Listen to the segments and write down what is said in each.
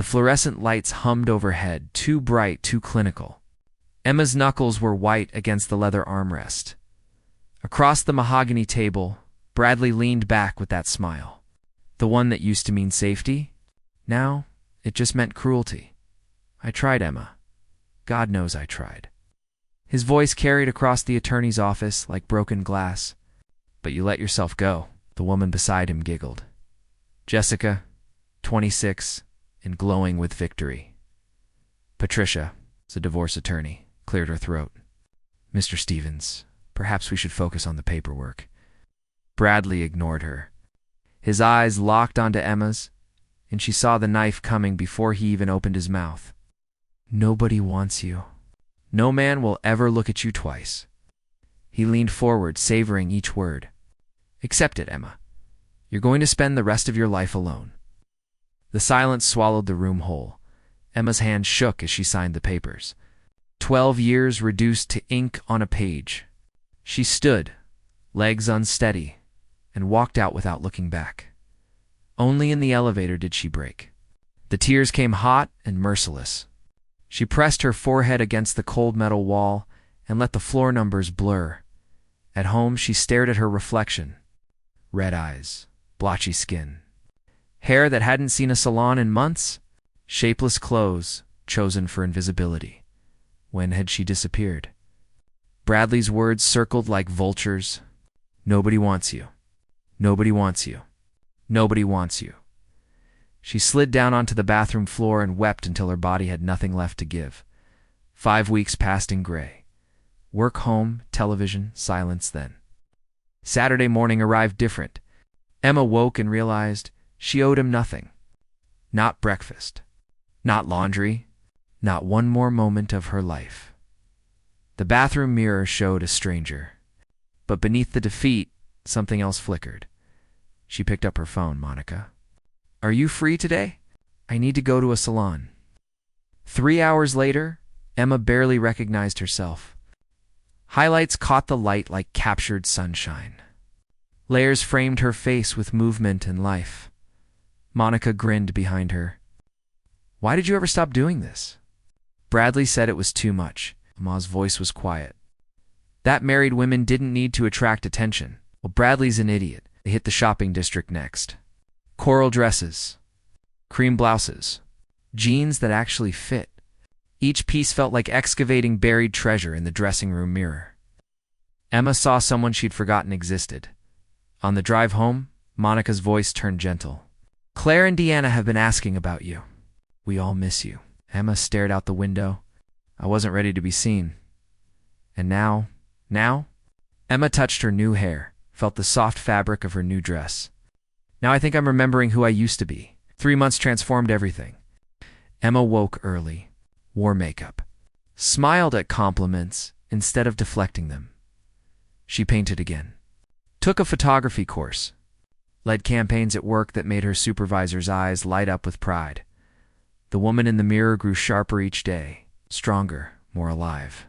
The fluorescent lights hummed overhead, too bright, too clinical. Emma's knuckles were white against the leather armrest. Across the mahogany table, Bradley leaned back with that smile. The one that used to mean safety? Now, it just meant cruelty. I tried, Emma. God knows I tried. His voice carried across the attorney's office like broken glass. But you let yourself go. The woman beside him giggled. Jessica, 26, and glowing with victory. Patricia, the divorce attorney, cleared her throat. Mr. Stevens, perhaps we should focus on the paperwork. Bradley ignored her. His eyes locked onto Emma's, and she saw the knife coming before he even opened his mouth. Nobody wants you. No man will ever look at you twice. He leaned forward, savoring each word. Accept it, Emma. You're going to spend the rest of your life alone. The silence swallowed the room whole. Emma's hand shook as she signed the papers. 12 years reduced to ink on a page. She stood, legs unsteady, and walked out without looking back. Only in the elevator did she break. The tears came hot and merciless. She pressed her forehead against the cold metal wall and let the floor numbers blur. At home, she stared at her reflection. Red eyes, blotchy skin, hair that hadn't seen a salon in months, shapeless clothes chosen for invisibility. When had she disappeared? Bradley's words circled like vultures. Nobody wants you. Nobody wants you. Nobody wants you. She slid down onto the bathroom floor and wept until her body had nothing left to give. 5 weeks passed in gray. Work, home, television, silence then. Saturday morning arrived different. Emma woke and realized she owed him nothing. Not breakfast. Not laundry. Not one more moment of her life. The bathroom mirror showed a stranger. But beneath the defeat, something else flickered. She picked up her phone. Monica. Are you free today? I need to go to a salon. 3 hours later, Emma barely recognized herself. Highlights caught the light like captured sunshine. Layers framed her face with movement and life. Monica grinned behind her. Why did you ever stop doing this? Bradley said it was too much. Emma's voice was quiet. That married women didn't need to attract attention. Well, Bradley's an idiot. They hit the shopping district next. Coral dresses, cream blouses, jeans that actually fit. Each piece felt like excavating buried treasure in the dressing room mirror. Emma saw someone she'd forgotten existed. On the drive home, Monica's voice turned gentle. Claire and Deanna have been asking about you. We all miss you. Emma stared out the window. I wasn't ready to be seen. And now? Emma touched her new hair, felt the soft fabric of her new dress. Now I think I'm remembering who I used to be. 3 months transformed everything. Emma woke early, wore makeup, smiled at compliments instead of deflecting them. She painted again, took a photography course, led campaigns at work that made her supervisor's eyes light up with pride. The woman in the mirror grew sharper each day, stronger, more alive.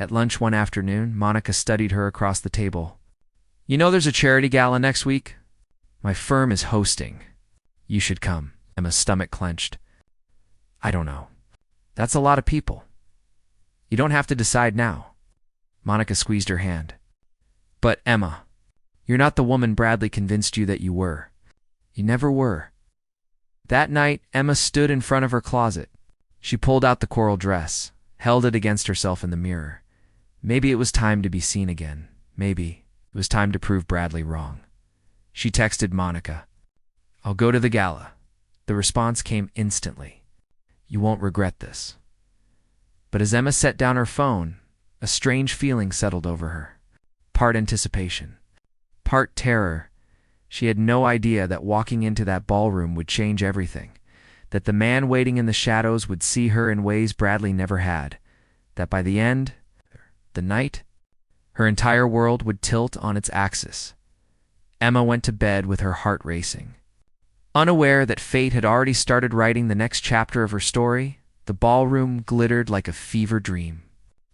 At lunch one afternoon, Monica studied her across the table. You know there's a charity gala next week? My firm is hosting. You should come. Emma's stomach clenched. I don't know. That's a lot of people. You don't have to decide now. Monica squeezed her hand. But Emma, you're not the woman Bradley convinced you that you were. You never were. That night, Emma stood in front of her closet. She pulled out the coral dress, held it against herself in the mirror. Maybe it was time to be seen again. Maybe it was time to prove Bradley wrong. She texted Monica. I'll go to the gala. The response came instantly. You won't regret this. But as Emma set down her phone, a strange feeling settled over her. Part anticipation, part terror. She had no idea that walking into that ballroom would change everything, that the man waiting in the shadows would see her in ways Bradley never had, that by the end, the night, her entire world would tilt on its axis. Emma went to bed with her heart racing. Unaware that fate had already started writing the next chapter of her story, the ballroom glittered like a fever dream.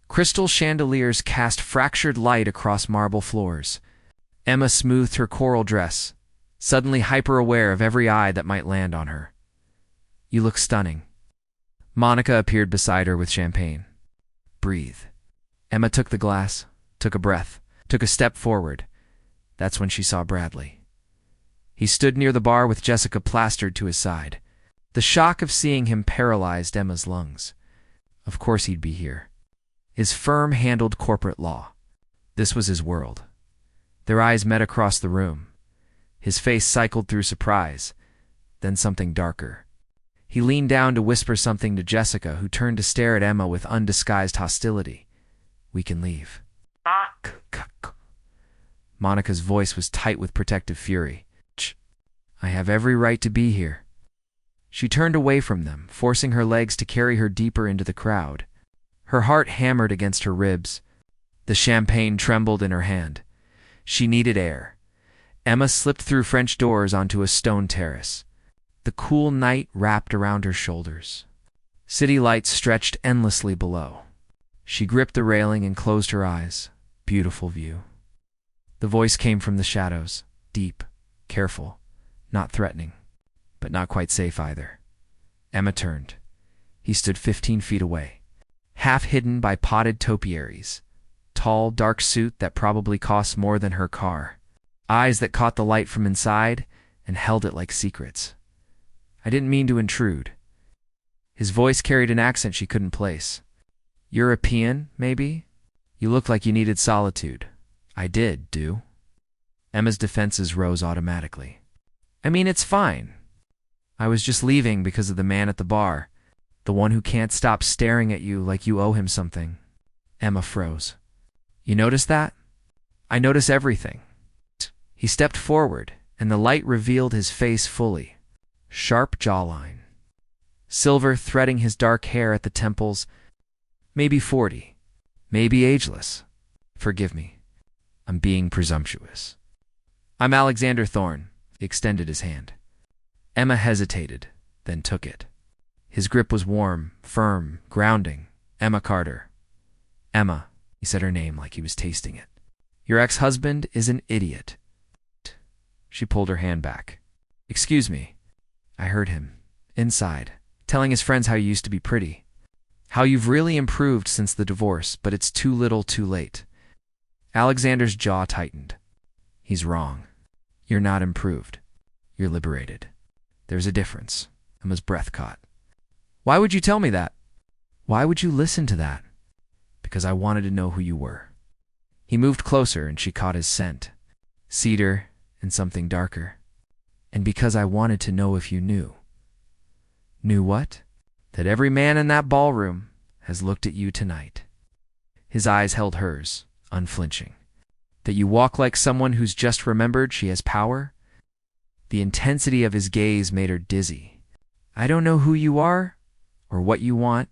Crystal chandeliers cast fractured light across marble floors. Emma smoothed her coral dress, suddenly hyper-aware of every eye that might land on her. You look stunning. Monica appeared beside her with champagne. Breathe. Emma took the glass, took a breath, took a step forward. That's when she saw Bradley. He stood near the bar with Jessica plastered to his side. The shock of seeing him paralyzed Emma's lungs. Of course he'd be here. His firm handled corporate law. This was his world. Their eyes met across the room. His face cycled through surprise, then something darker. He leaned down to whisper something to Jessica, who turned to stare at Emma with undisguised hostility. We can leave. Monica's voice was tight with protective fury. I have every right to be here. She turned away from them, forcing her legs to carry her deeper into the crowd. Her heart hammered against her ribs. The champagne trembled in her hand. She needed air. Emma slipped through French doors onto a stone terrace. The cool night wrapped around her shoulders. City lights stretched endlessly below. She gripped the railing and closed her eyes. Beautiful view. The voice came from the shadows, deep, careful, not threatening, but not quite safe either. Emma turned. He stood 15 feet away, half hidden by potted topiaries. Tall, dark suit that probably cost more than her car. Eyes that caught the light from inside and held it like secrets. I didn't mean to intrude. His voice carried an accent she couldn't place. European, maybe? You look like you needed solitude. I did, do? Emma's defenses rose automatically. I mean, it's fine. I was just leaving because of the man at the bar, the one who can't stop staring at you like you owe him something. Emma froze. You notice that? I notice everything. He stepped forward, and the light revealed his face fully. Sharp jawline. Silver threading his dark hair at the temples. Maybe 40. Maybe ageless. Forgive me. I'm being presumptuous. I'm Alexander Thorne. He extended his hand. Emma hesitated, then took it. His grip was warm, firm, grounding. Emma Carter. Emma, he said her name like he was tasting it. Your ex-husband is an idiot. She pulled her hand back. Excuse me. I heard him, inside, telling his friends how you used to be pretty. How you've really improved since the divorce, but it's too little too late. Alexander's jaw tightened. He's wrong. You're not improved. You're liberated. There's a difference. Emma's breath caught. Why would you tell me that? Why would you listen to that? Because I wanted to know who you were. He moved closer and she caught his scent. Cedar and something darker. And because I wanted to know if you knew. Knew what? That every man in that ballroom has looked at you tonight. His eyes held hers, unflinching. That you walk like someone who's just remembered she has power? The intensity of his gaze made her dizzy. I don't know who you are or what you want,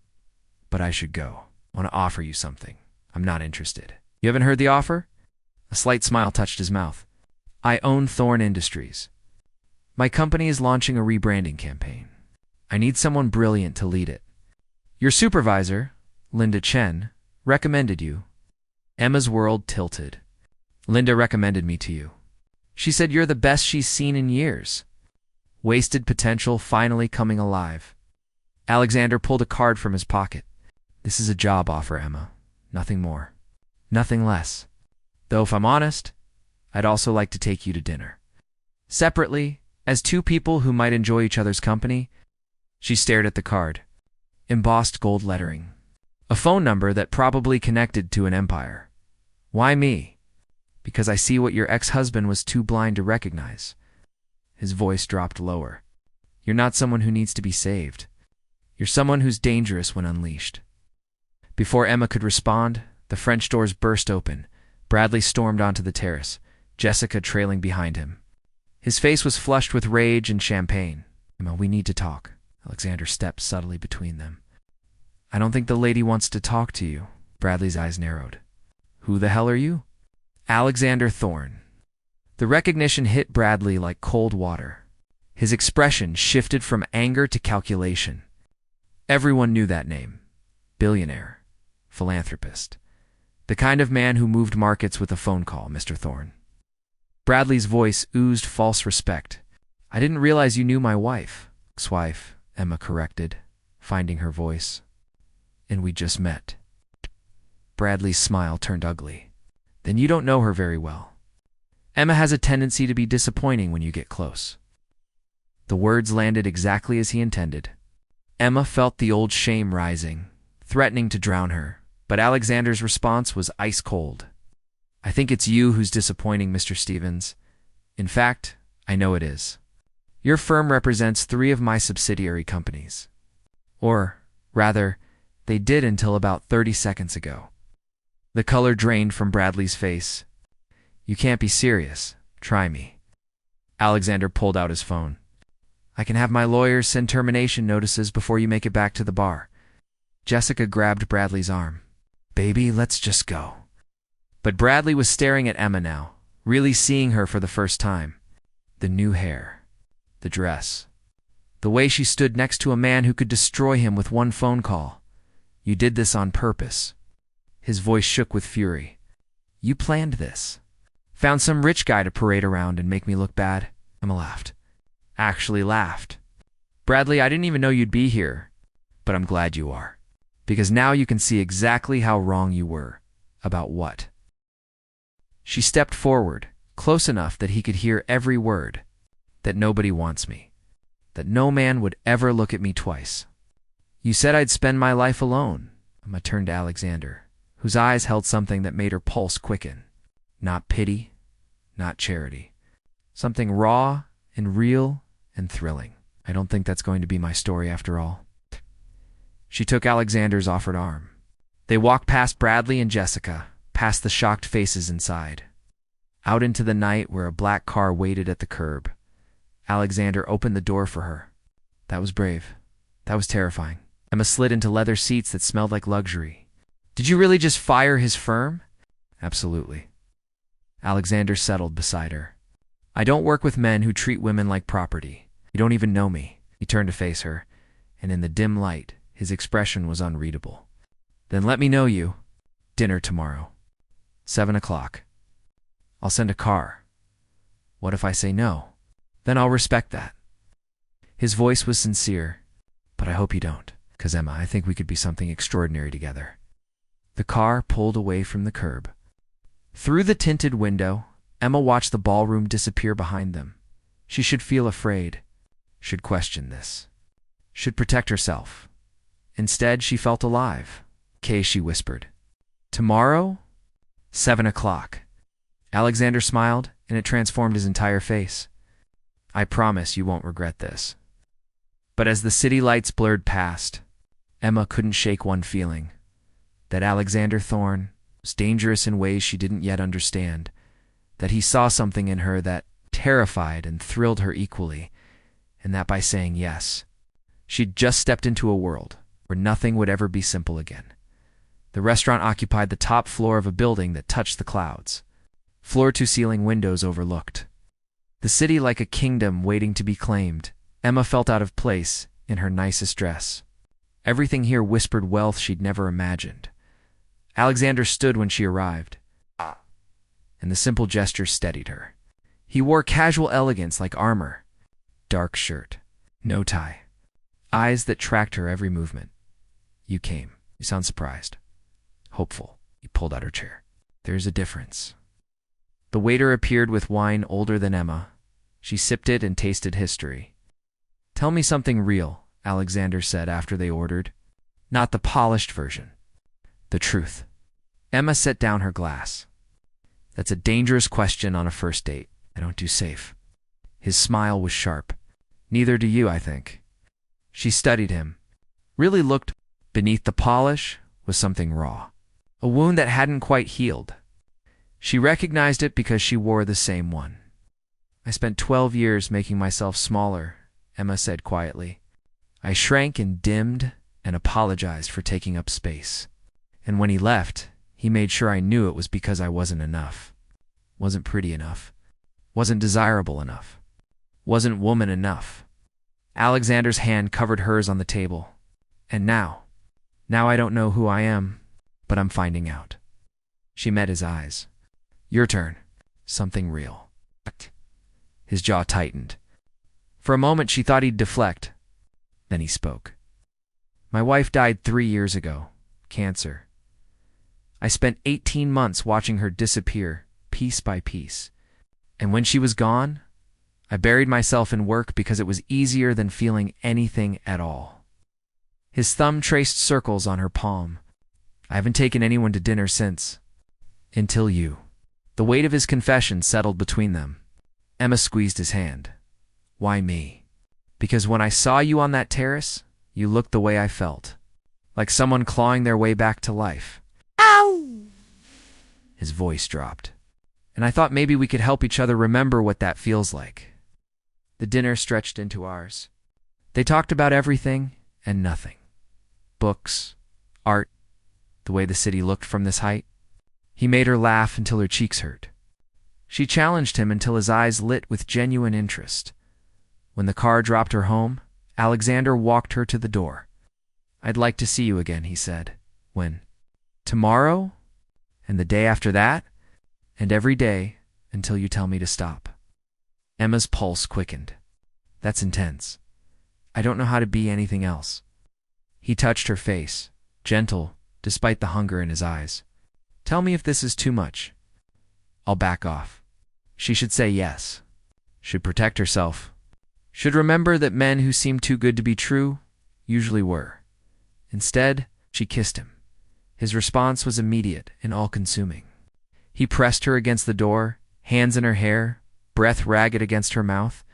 but I should go. I want to offer you something. I'm not interested. You haven't heard the offer? A slight smile touched his mouth. I own Thorne Industries. My company is launching a rebranding campaign. I need someone brilliant to lead it. Your supervisor, Linda Chen, recommended you. Emma's world tilted. Linda recommended me to you. She said you're the best she's seen in years. Wasted potential finally coming alive. Alexander pulled a card from his pocket. This is a job offer, Emma. Nothing more. Nothing less. Though if I'm honest, I'd also like to take you to dinner. Separately, as two people who might enjoy each other's company. She stared at the card. Embossed gold lettering. A phone number that probably connected to an empire. Why me? Because I see what your ex-husband was too blind to recognize. His voice dropped lower. You're not someone who needs to be saved. You're someone who's dangerous when unleashed. Before Emma could respond, the French doors burst open. Bradley stormed onto the terrace, Jessica trailing behind him. His face was flushed with rage and champagne. Emma, we need to talk. Alexander stepped subtly between them. I don't think the lady wants to talk to you. Bradley's eyes narrowed. Who the hell are you? Alexander Thorne. The recognition hit Bradley like cold water. His expression shifted from anger to calculation. Everyone knew that name. Billionaire. Philanthropist. The kind of man who moved markets with a phone call, Mr. Thorne. Bradley's voice oozed false respect. I didn't realize you knew my wife. Ex-wife. Emma corrected, finding her voice. And we just met. Bradley's smile turned ugly. Then you don't know her very well. Emma has a tendency to be disappointing when you get close. The words landed exactly as he intended. Emma felt the old shame rising, threatening to drown her, but Alexander's response was ice cold. I think it's you who's disappointing, Mr. Stevens. In fact, I know it is. Your firm represents 3 of my subsidiary companies. Or, rather, they did until about 30 seconds ago. The color drained from Bradley's face. You can't be serious. Try me. Alexander pulled out his phone. I can have my lawyers send termination notices before you make it back to the bar. Jessica grabbed Bradley's arm. Baby, let's just go. But Bradley was staring at Emma now, really seeing her for the first time. The new hair. The dress. The way she stood next to a man who could destroy him with one phone call. You did this on purpose. His voice shook with fury. You planned this. Found some rich guy to parade around and make me look bad? Emma laughed. Actually laughed. Bradley, I didn't even know you'd be here. But I'm glad you are. Because now you can see exactly how wrong you were. About what? She stepped forward, close enough that he could hear every word. That nobody wants me. That no man would ever look at me twice. You said I'd spend my life alone. Emma turned to Alexander, whose eyes held something that made her pulse quicken. Not pity, not charity. Something raw and real and thrilling. I don't think that's going to be my story after all. She took Alexander's offered arm. They walked past Bradley and Jessica, past the shocked faces inside. Out into the night where a black car waited at the curb. Alexander opened the door for her. That was brave. That was terrifying. Emma slid into leather seats that smelled like luxury. Did you really just fire his firm? Absolutely. Alexander settled beside her. I don't work with men who treat women like property. You don't even know me. He turned to face her, and in the dim light, his expression was unreadable. Then let me know you. Dinner tomorrow. 7 o'clock. I'll send a car. What if I say no? Then I'll respect that. His voice was sincere, but I hope you don't. 'Cause Emma, I think we could be something extraordinary together. The car pulled away from the curb. Through the tinted window, Emma watched the ballroom disappear behind them. She should feel afraid, should question this, should protect herself. Instead, she felt alive. "Okay," she whispered. "Tomorrow? 7 o'clock. Alexander smiled, and it transformed his entire face. I promise you won't regret this. But as the city lights blurred past, Emma couldn't shake one feeling. That Alexander Thorne was dangerous in ways she didn't yet understand. That he saw something in her that terrified and thrilled her equally. And that by saying yes, she'd just stepped into a world where nothing would ever be simple again. The restaurant occupied the top floor of a building that touched the clouds. Floor-to-ceiling windows overlooked. The city like a kingdom waiting to be claimed. Emma felt out of place in her nicest dress. Everything here whispered wealth she'd never imagined. Alexander stood when she arrived, and the simple gesture steadied her. He wore casual elegance like armor. Dark shirt, no tie. Eyes that tracked her every movement. You came. You sound surprised. Hopeful. He pulled out her chair. There's a difference. The waiter appeared with wine older than Emma. She sipped it and tasted history. Tell me something real, Alexander said after they ordered. Not the polished version. The truth. Emma set down her glass. That's a dangerous question on a first date. I don't do safe. His smile was sharp. Neither do you, I think. She studied him. Really looked beneath the polish was something raw. A wound that hadn't quite healed. She recognized it because she wore the same one. I spent 12 years making myself smaller, Emma said quietly. I shrank and dimmed and apologized for taking up space. And when he left, he made sure I knew it was because I wasn't enough. Wasn't pretty enough. Wasn't desirable enough. Wasn't woman enough. Alexander's hand covered hers on the table. And now I don't know who I am, but I'm finding out. She met his eyes. Your turn. Something real. His jaw tightened. For a moment she thought he'd deflect. Then he spoke. My wife died 3 years ago. Cancer. I spent 18 months watching her disappear, piece by piece. And when she was gone, I buried myself in work because it was easier than feeling anything at all. His thumb traced circles on her palm. I haven't taken anyone to dinner since. Until you. The weight of his confession settled between them. Emma squeezed his hand. Why me? Because when I saw you on that terrace, you looked the way I felt. Like someone clawing their way back to life. Ow! His voice dropped. And I thought maybe we could help each other remember what that feels like. The dinner stretched into ours. They talked about everything and nothing. Books, art, the way the city looked from this height. He made her laugh until her cheeks hurt. She challenged him until his eyes lit with genuine interest. When the car dropped her home, Alexander walked her to the door. I'd like to see you again, he said. When? Tomorrow? And the day after that? And every day until you tell me to stop. Emma's pulse quickened. That's intense. I don't know how to be anything else. He touched her face, gentle, despite the hunger in his eyes. Tell me if this is too much. I'll back off. She should say yes. Should protect herself. Should remember that men who seem too good to be true usually were. Instead, she kissed him. His response was immediate and all-consuming. He pressed her against the door, hands in her hair, breath ragged against her mouth.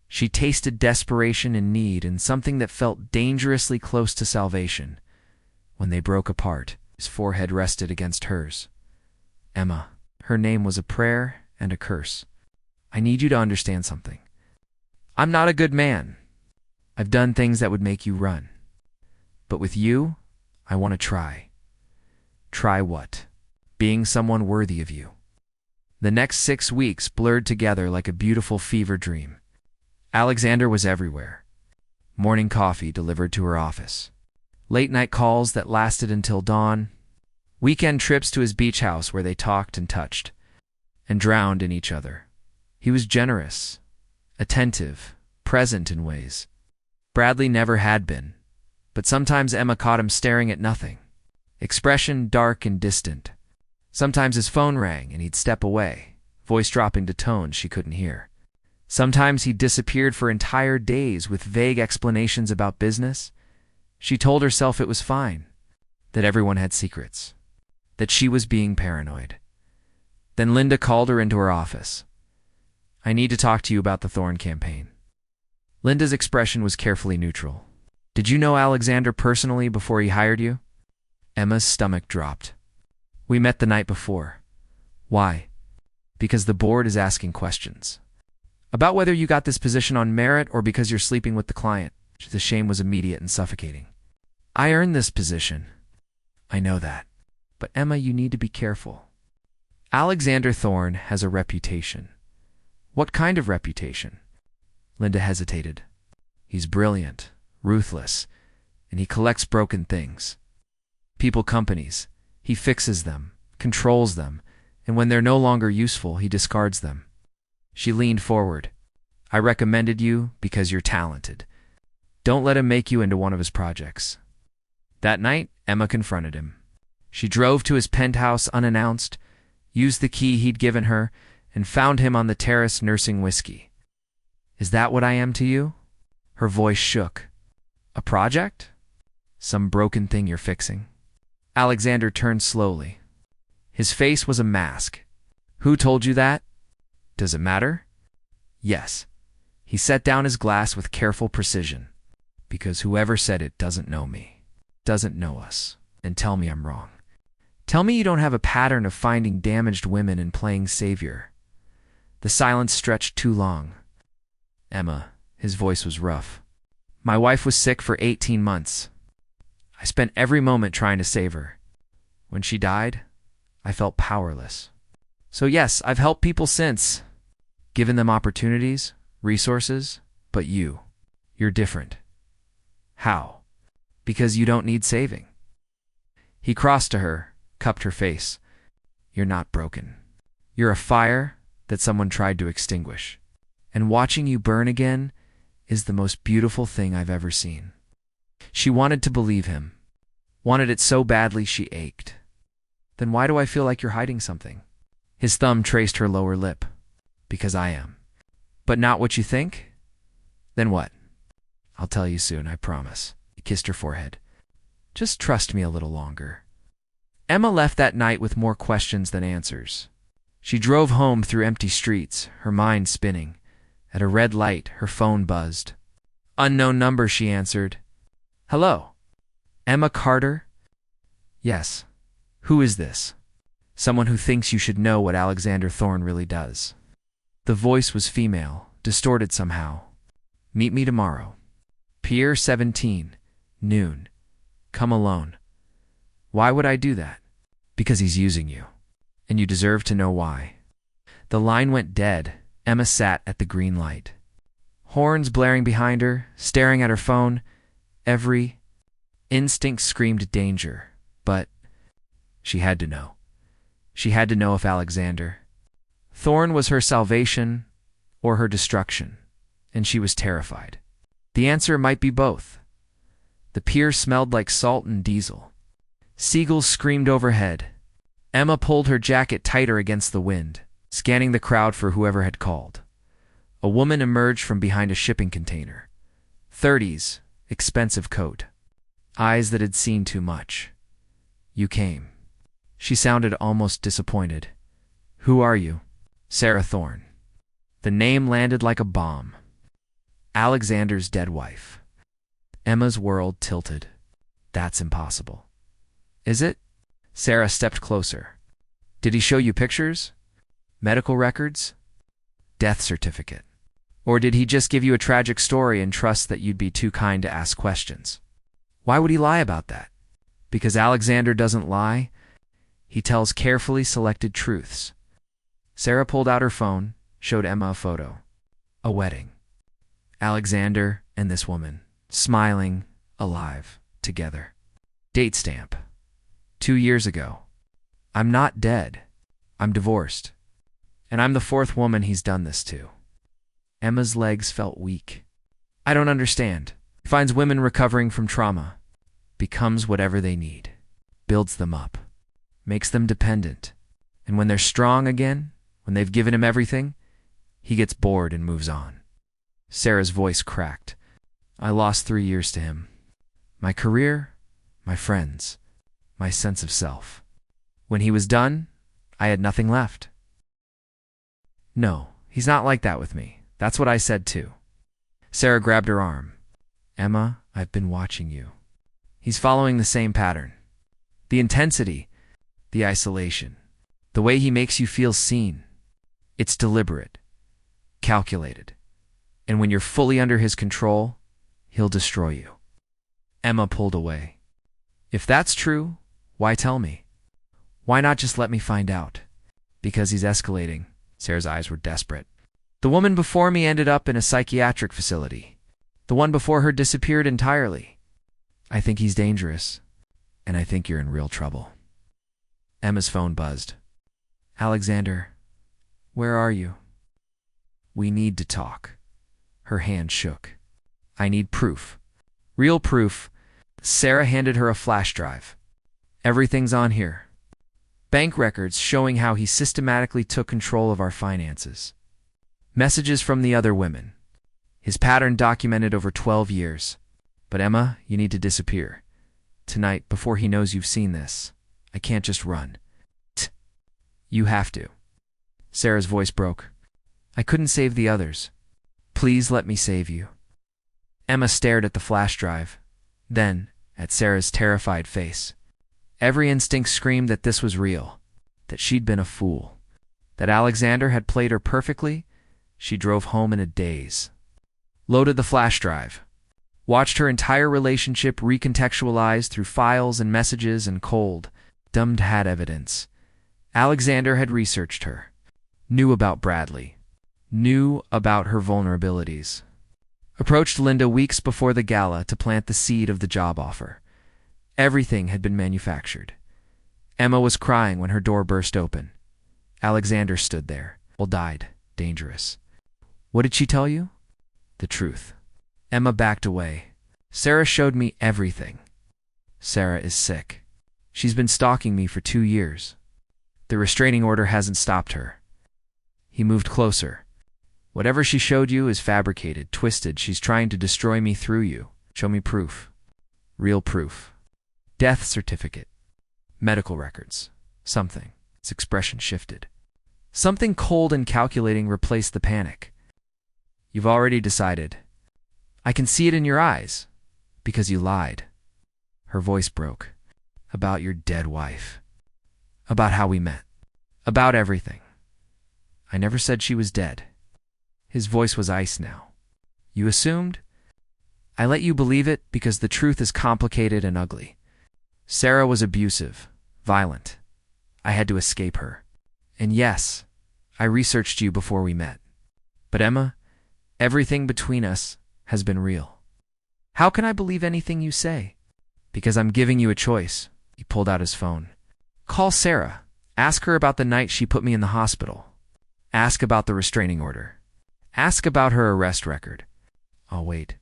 She tasted desperation and need and something that felt dangerously close to salvation. When they broke apart, his forehead rested against hers. Emma. Her name was a prayer and a curse. I need you to understand something. I'm not a good man. I've done things that would make you run. But with you, I want to try. Try what? Being someone worthy of you. The next 6 weeks blurred together like a beautiful fever dream. Alexander was everywhere. Morning coffee delivered to her office. Late-night calls that lasted until dawn. Weekend trips to his beach house where they talked and touched, and drowned in each other. He was generous, attentive, present in ways Bradley never had been, but sometimes Emma caught him staring at nothing. Expression dark and distant. Sometimes his phone rang and he'd step away, voice dropping to tones she couldn't hear. Sometimes he disappeared for entire days with vague explanations about business. She told herself it was fine, that everyone had secrets, that she was being paranoid. Then Linda called her into her office. I need to talk to you about the Thorne campaign. Linda's expression was carefully neutral. Did you know Alexander personally before he hired you? Emma's stomach dropped. We met the night before. Why? Because the board is asking questions. About whether you got this position on merit or because you're sleeping with the client. The shame was immediate and suffocating. I earned this position. I know that. But Emma, you need to be careful. Alexander Thorne has a reputation. What kind of reputation? Linda hesitated. He's brilliant, ruthless, and he collects broken things. People, companies. He fixes them, controls them, and when they're no longer useful, he discards them. She leaned forward. I recommended you because you're talented. Don't let him make you into one of his projects. That night, Emma confronted him. She drove to his penthouse unannounced, used the key he'd given her, and found him on the terrace nursing whiskey. Is that what I am to you? Her voice shook. A project? Some broken thing you're fixing? Alexander turned slowly. His face was a mask. Who told you that? Does it matter? Yes. He set down his glass with careful precision. Because whoever said it doesn't know me, doesn't know us, and tell me I'm wrong. Tell me you don't have a pattern of finding damaged women and playing savior. The silence stretched too long. Emma, his voice was rough. My wife was sick for 18 months. I spent every moment trying to save her. When she died, I felt powerless. So yes, I've helped people since, given them opportunities, resources, but you're different. How? Because you don't need saving. He crossed to her, cupped her face. You're not broken. You're a fire that someone tried to extinguish. And watching you burn again is the most beautiful thing I've ever seen. She wanted to believe him. Wanted it so badly she ached. Then why do I feel like you're hiding something? His thumb traced her lower lip. Because I am. But not what you think? Then what? I'll tell you soon, I promise. He kissed her forehead. Just trust me a little longer. Emma left that night with more questions than answers. She drove home through empty streets, her mind spinning. At a red light, her phone buzzed. Unknown number, she answered. Hello? Emma Carter? Yes. Who is this? Someone who thinks you should know what Alexander Thorne really does. The voice was female, distorted somehow. Meet me tomorrow. Pier 17, noon. Come alone. Why would I do that? Because he's using you. And you deserve to know why. The line went dead. Emma sat at the green light. Horns blaring behind her, staring at her phone. Every instinct screamed danger, but she had to know. She had to know if Alexander Thorne was her salvation or her destruction, and she was terrified. The answer might be both. The pier smelled like salt and diesel. Seagulls screamed overhead. Emma pulled her jacket tighter against the wind, scanning the crowd for whoever had called. A woman emerged from behind a shipping container. 30s, expensive coat. Eyes that had seen too much. You came. She sounded almost disappointed. Who are you? Sarah Thorne. The name landed like a bomb. Alexander's dead wife. Emma's world tilted. That's impossible. Is it? Sarah stepped closer. Did he show you pictures? Medical records? Death certificate? Or did he just give you a tragic story and trust that you'd be too kind to ask questions? Why would he lie about that? Because Alexander doesn't lie. He tells carefully selected truths. Sarah pulled out her phone, showed Emma a photo. A wedding. Alexander and this woman, smiling, alive, together. Date stamp. 2 years ago. I'm not dead. I'm divorced. And I'm the 4th woman he's done this to. Emma's legs felt weak. I don't understand. Finds women recovering from trauma. Becomes whatever they need. Builds them up. Makes them dependent. And when they're strong again, when they've given him everything, he gets bored and moves on. Sarah's voice cracked. I lost 3 years to him. My career, my friends, my sense of self. When he was done, I had nothing left. No, he's not like that with me. That's what I said too. Sarah grabbed her arm. Emma, I've been watching you. He's following the same pattern. The intensity, the isolation, the way he makes you feel seen. It's deliberate, calculated. And when you're fully under his control, he'll destroy you. Emma pulled away. If that's true, why tell me? Why not just let me find out? Because he's escalating. Sarah's eyes were desperate. The woman before me ended up in a psychiatric facility. The one before her disappeared entirely. I think he's dangerous, and I think you're in real trouble. Emma's phone buzzed. Alexander, where are you? We need to talk. Her hand shook. I need proof. Real proof. Sarah handed her a flash drive. Everything's on here. Bank records showing how he systematically took control of our finances. Messages from the other women. His pattern documented over 12 years. But Emma, you need to disappear. Tonight, before he knows you've seen this. I can't just run. You have to. Sarah's voice broke. I couldn't save the others. Please let me save you. Emma stared at the flash drive, then at Sarah's terrified face. Every instinct screamed that this was real, that she'd been a fool, that Alexander had played her perfectly. She drove home in a daze. Loaded the flash drive. Watched her entire relationship recontextualized through files and messages and cold, dumbed had evidence. Alexander had researched her. Knew about Bradley. Knew about her vulnerabilities. Approached Linda weeks before the gala to plant the seed of the job offer. Everything had been manufactured. Emma was crying when her door burst open. Alexander stood there. Well, died. Dangerous. What did she tell you? The truth. Emma backed away. Sarah showed me everything. Sarah is sick. She's been stalking me for 2 years. The restraining order hasn't stopped her. He moved closer. Whatever she showed you is fabricated, twisted. She's trying to destroy me through you. Show me proof. Real proof. Death certificate. Medical records. Something. Its expression shifted. Something cold and calculating replaced the panic. You've already decided. I can see it in your eyes. Because you lied. Her voice broke. About your dead wife. About how we met. About everything. I never said she was dead. His voice was ice now. You assumed? I let you believe it because the truth is complicated and ugly. Sarah was abusive, violent. I had to escape her. And yes, I researched you before we met. But Emma, everything between us has been real. How can I believe anything you say? Because I'm giving you a choice. He pulled out his phone. Call Sarah. Ask her about the night she put me in the hospital. Ask about the restraining order. Ask about her arrest record. I'll wait.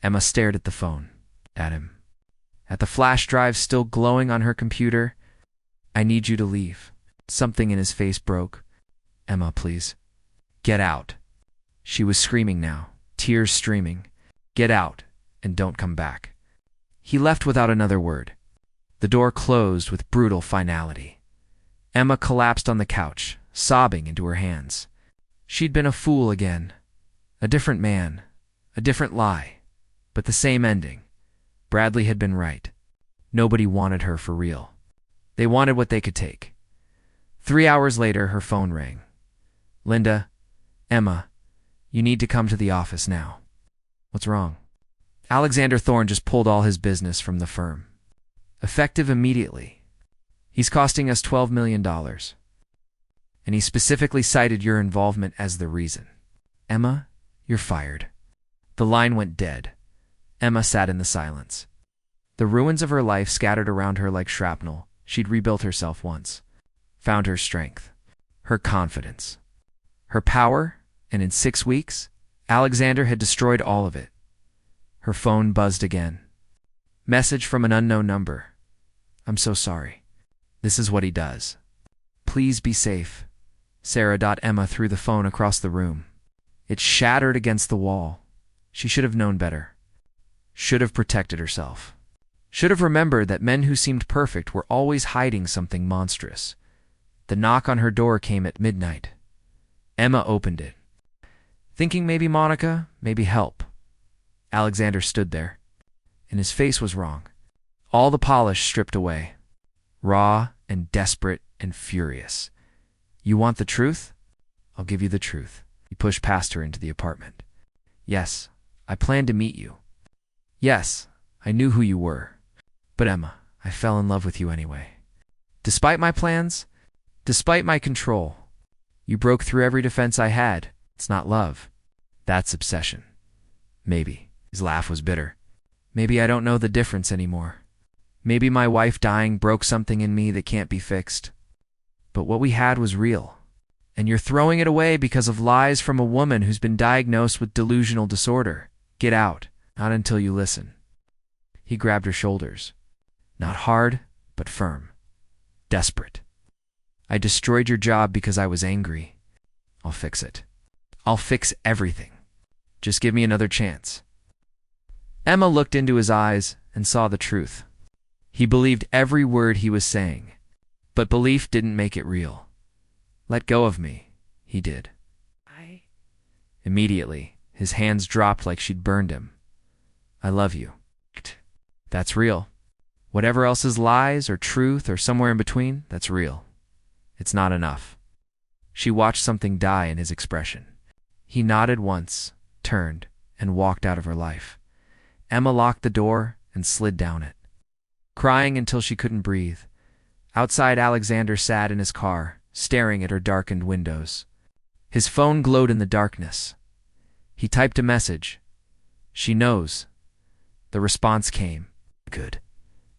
Emma stared at the phone, at him. At the flash drive still glowing on her computer. I need you to leave. Something in his face broke. Emma, please. Get out. She was screaming now, tears streaming. Get out, and don't come back. He left without another word. The door closed with brutal finality. Emma collapsed on the couch, sobbing into her hands. She'd been a fool again. A different man. A different lie. But the same ending. Bradley had been right. Nobody wanted her for real. They wanted what they could take. 3 hours later, her phone rang. Linda, Emma, you need to come to the office now. What's wrong? Alexander Thorne just pulled all his business from the firm. Effective immediately. He's costing us $12 million. And he specifically cited your involvement as the reason. Emma, you're fired. The line went dead. Emma sat in the silence. The ruins of her life scattered around her like shrapnel. She'd rebuilt herself once. Found her strength. Her confidence. Her power, and in 6 weeks, Alexander had destroyed all of it. Her phone buzzed again. Message from an unknown number. I'm so sorry. This is what he does. Please be safe. Sarah. Emma threw the phone across the room. It shattered against the wall. She should have known better. Should have protected herself. Should have remembered that men who seemed perfect were always hiding something monstrous. The knock on her door came at midnight. Emma opened it. Thinking maybe Monica, maybe help. Alexander stood there, and his face was wrong. All the polish stripped away. Raw and desperate and furious. You want the truth? I'll give you the truth. He pushed past her into the apartment. Yes, I planned to meet you. Yes, I knew who you were. But Emma, I fell in love with you anyway. Despite my plans, despite my control, you broke through every defense I had. It's not love. That's obsession. Maybe. His laugh was bitter. Maybe I don't know the difference anymore. Maybe my wife dying broke something in me that can't be fixed. But what we had was real. And you're throwing it away because of lies from a woman who's been diagnosed with delusional disorder. Get out. Not until you listen. He grabbed her shoulders. Not hard, but firm. Desperate. I destroyed your job because I was angry. I'll fix it. I'll fix everything. Just give me another chance. Emma looked into his eyes and saw the truth. He believed every word he was saying, but belief didn't make it real. Let go of me, he did. Immediately, his hands dropped like she'd burned him. I love you. That's real. Whatever else is lies or truth or somewhere in between, that's real. It's not enough. She watched something die in his expression. He nodded once, turned, and walked out of her life. Emma locked the door and slid down it, crying until she couldn't breathe. Outside, Alexander sat in his car, staring at her darkened windows. His phone glowed in the darkness. He typed a message. She knows. The response came. Good.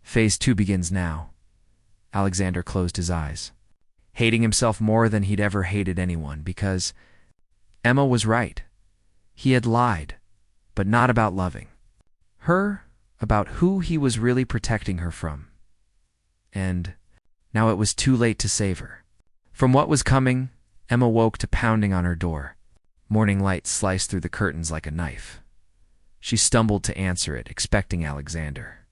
Phase 2 begins now. Alexander closed his eyes, hating himself more than he'd ever hated anyone because Emma was right. He had lied, but not about loving. Her about who he was really protecting her from. And now it was too late to save her. From what was coming, Emma woke to pounding on her door. Morning light sliced through the curtains like a knife. She stumbled to answer it, expecting Alexander.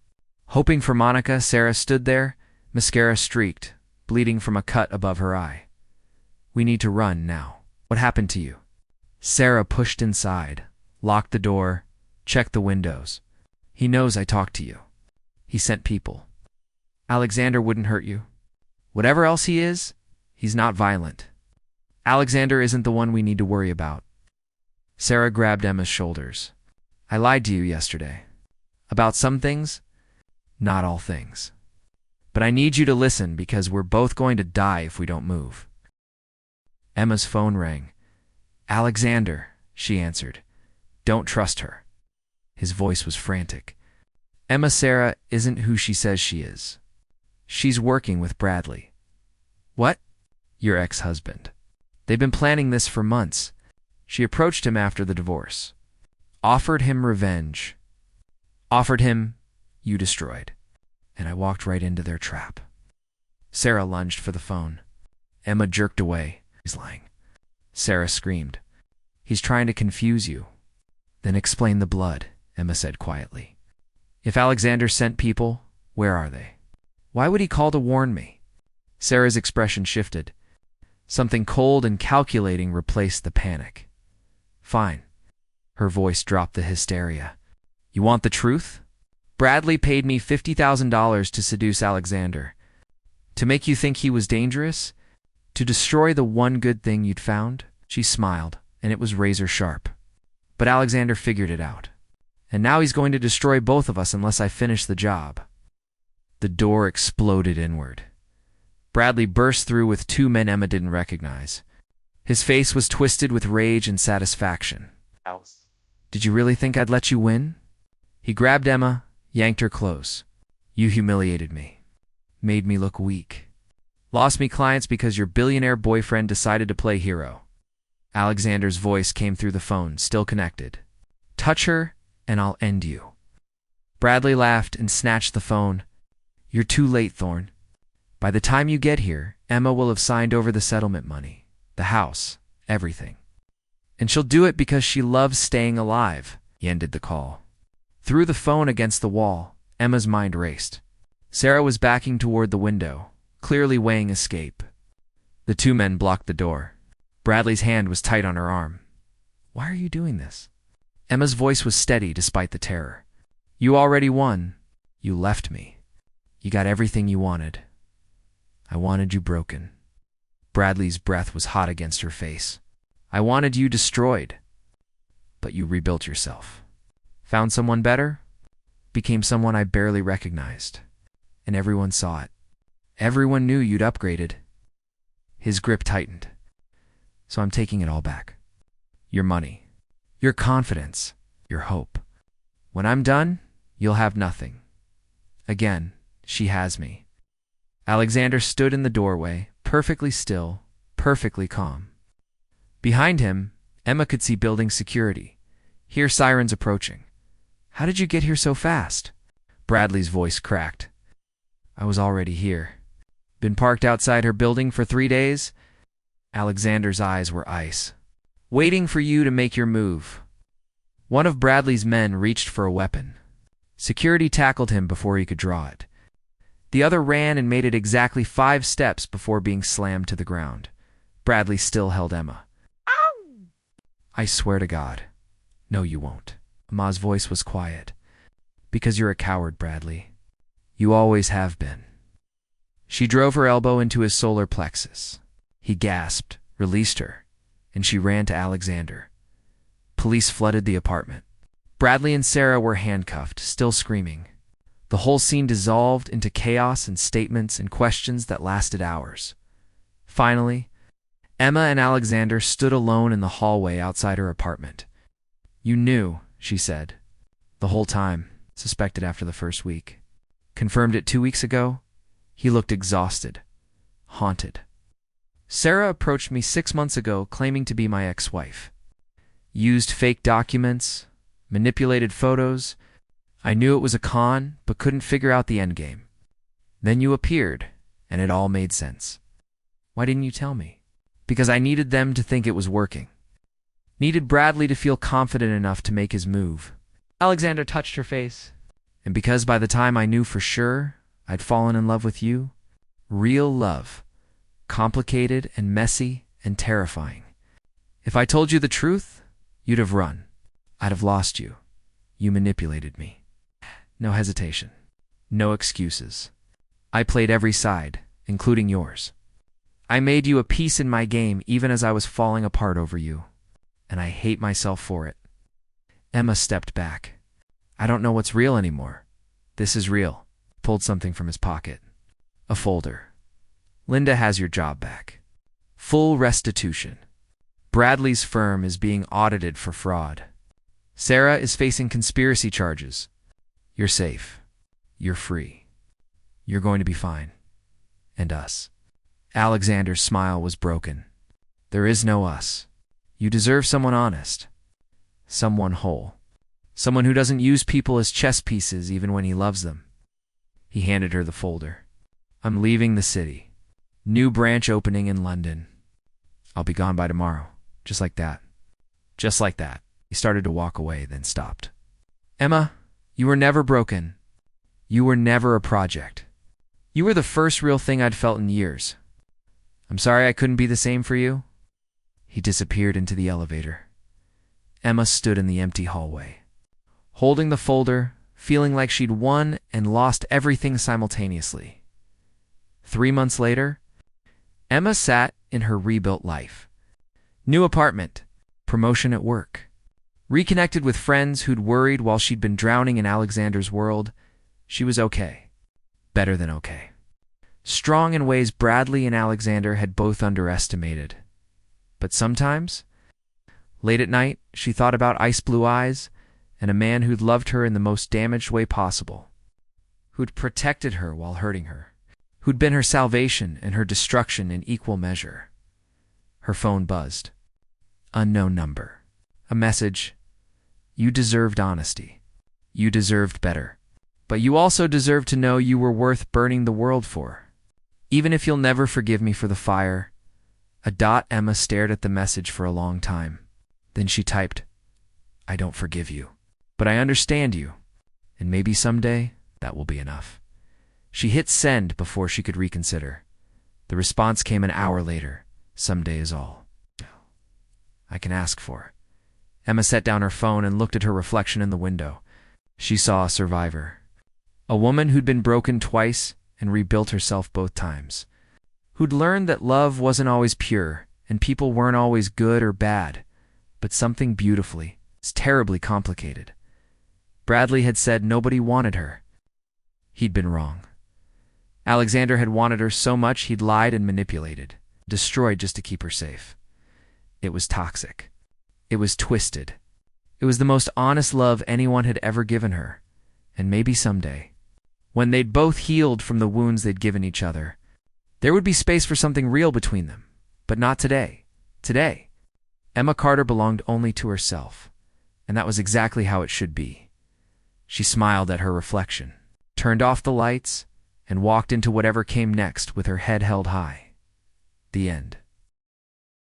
Hoping for Monica, Sarah stood there, mascara streaked, bleeding from a cut above her eye. We need to run now. What happened to you? Sarah pushed inside, locked the door, checked the windows. He knows I talked to you. He sent people. Alexander wouldn't hurt you. Whatever else he is, he's not violent. Alexander isn't the one we need to worry about. Sarah grabbed Emma's shoulders. I lied to you yesterday. About some things, not all things. But I need you to listen because we're both going to die if we don't move. Emma's phone rang. Alexander, she answered. Don't trust her. His voice was frantic. Emma Sarah isn't who she says she is. She's working with Bradley. What? Your ex-husband. They've been planning this for months. She approached him after the divorce. Offered him revenge. Offered him, you destroyed. And I walked right into their trap. Sarah lunged for the phone. Emma jerked away. He's lying. Sarah screamed. He's trying to confuse you. Then explain the blood, Emma said quietly. If Alexander sent people, where are they? Why would he call to warn me? Sarah's expression shifted. Something cold and calculating replaced the panic. Fine. Her voice dropped the hysteria. You want the truth? Bradley paid me $50,000 to seduce Alexander. To make you think he was dangerous? To destroy the one good thing you'd found? She smiled, and it was razor sharp. But Alexander figured it out. And now he's going to destroy both of us unless I finish the job. The door exploded inward. Bradley burst through with two men Emma didn't recognize. His face was twisted with rage and satisfaction. Did you really think I'd let you win? He grabbed Emma, yanked her close. You humiliated me. Made me look weak. Lost me clients because your billionaire boyfriend decided to play hero. Alexander's voice came through the phone, still connected. Touch her, and I'll end you. Bradley laughed and snatched the phone. You're too late, Thorne. By the time you get here, Emma will have signed over the settlement money, the house, everything. And she'll do it because she loves staying alive. He ended the call. Threw the phone against the wall. Emma's mind raced. Sarah was backing toward the window, clearly weighing escape. The two men blocked the door. Bradley's hand was tight on her arm. Why are you doing this? Emma's voice was steady despite the terror. You already won. You left me. You got everything you wanted. I wanted you broken. Bradley's breath was hot against her face. I wanted you destroyed. But you rebuilt yourself. Found someone better? Became someone I barely recognized. And everyone saw it. Everyone knew you'd upgraded. His grip tightened. So I'm taking it all back. Your money. Your confidence. Your hope. When I'm done, you'll have nothing. Again, she has me. Alexander stood in the doorway, perfectly still, perfectly calm. Behind him, Emma could see building security, hear sirens approaching. How did you get here so fast? Bradley's voice cracked. I was already here. Been parked outside her building for 3 days? Alexander's eyes were ice. Waiting for you to make your move. One of Bradley's men reached for a weapon. Security tackled him before he could draw it. The other ran and made it exactly 5 steps before being slammed to the ground. Bradley still held Emma. Ow! I swear to God. No, you won't. Emma's voice was quiet. Because you're a coward, Bradley. You always have been. She drove her elbow into his solar plexus. He gasped, released her, and she ran to Alexander. Police flooded the apartment. Bradley and Sarah were handcuffed, still screaming. The whole scene dissolved into chaos and statements and questions that lasted hours. Finally, Emma and Alexander stood alone in the hallway outside her apartment. You knew, she said. The whole time, suspected after the first week. Confirmed it 2 weeks ago. He looked exhausted, haunted. Sarah approached me 6 months ago claiming to be my ex-wife. Used fake documents, manipulated photos. I knew it was a con, but couldn't figure out the endgame. Then you appeared, and it all made sense. Why didn't you tell me? Because I needed them to think it was working. Needed Bradley to feel confident enough to make his move. Alexander touched her face. And because by the time I knew for sure I'd fallen in love with you, real love, complicated and messy and terrifying. If I told you the truth, you'd have run. I'd have lost you. You manipulated me. No hesitation. No excuses. I played every side, including yours. I made you a piece in my game even as I was falling apart over you. And I hate myself for it. Emma stepped back. I don't know what's real anymore. This is real. Pulled something from his pocket. A folder. Linda has your job back. Full restitution. Bradley's firm is being audited for fraud. Sarah is facing conspiracy charges. You're safe. You're free. You're going to be fine. And us. Alexander's smile was broken. There is no us. You deserve someone honest. Someone whole. Someone who doesn't use people as chess pieces even when he loves them. He handed her the folder. I'm leaving the city. New branch opening in London. I'll be gone by tomorrow. Just like that. Just like that. He started to walk away, then stopped. Emma, you were never broken. You were never a project. You were the first real thing I'd felt in years. I'm sorry I couldn't be the same for you. He disappeared into the elevator. Emma stood in the empty hallway, holding the folder, feeling like she'd won and lost everything simultaneously. 3 months later, Emma sat in her rebuilt life. New apartment, promotion at work. Reconnected with friends who'd worried while she'd been drowning in Alexander's world. She was okay. Better than okay. Strong in ways Bradley and Alexander had both underestimated. But sometimes, late at night, she thought about ice blue eyes and a man who'd loved her in the most damaged way possible, who'd protected her while hurting her, who'd been her salvation and her destruction in equal measure. Her phone buzzed. Unknown number. A message. You deserved honesty. You deserved better. But you also deserved to know you were worth burning the world for. Even if you'll never forgive me for the fire. Emma stared at the message for a long time. Then she typed, I don't forgive you, but I understand you, and maybe someday that will be enough. She hit send before she could reconsider. The response came an hour later. Someday is all I can ask for. Emma set down her phone and looked at her reflection in the window. She saw a survivor. A woman who'd been broken twice and rebuilt herself both times. Who'd learned that love wasn't always pure and people weren't always good or bad, but something beautifully, terribly complicated. Bradley had said nobody wanted her. He'd been wrong. Alexander had wanted her so much he'd lied and manipulated, destroyed just to keep her safe. It was toxic. It was twisted. It was the most honest love anyone had ever given her. And maybe someday, when they'd both healed from the wounds they'd given each other, there would be space for something real between them. But not today. Today, Emma Carter belonged only to herself. And that was exactly how it should be. She smiled at her reflection, turned off the lights, and walked into whatever came next with her head held high. The end.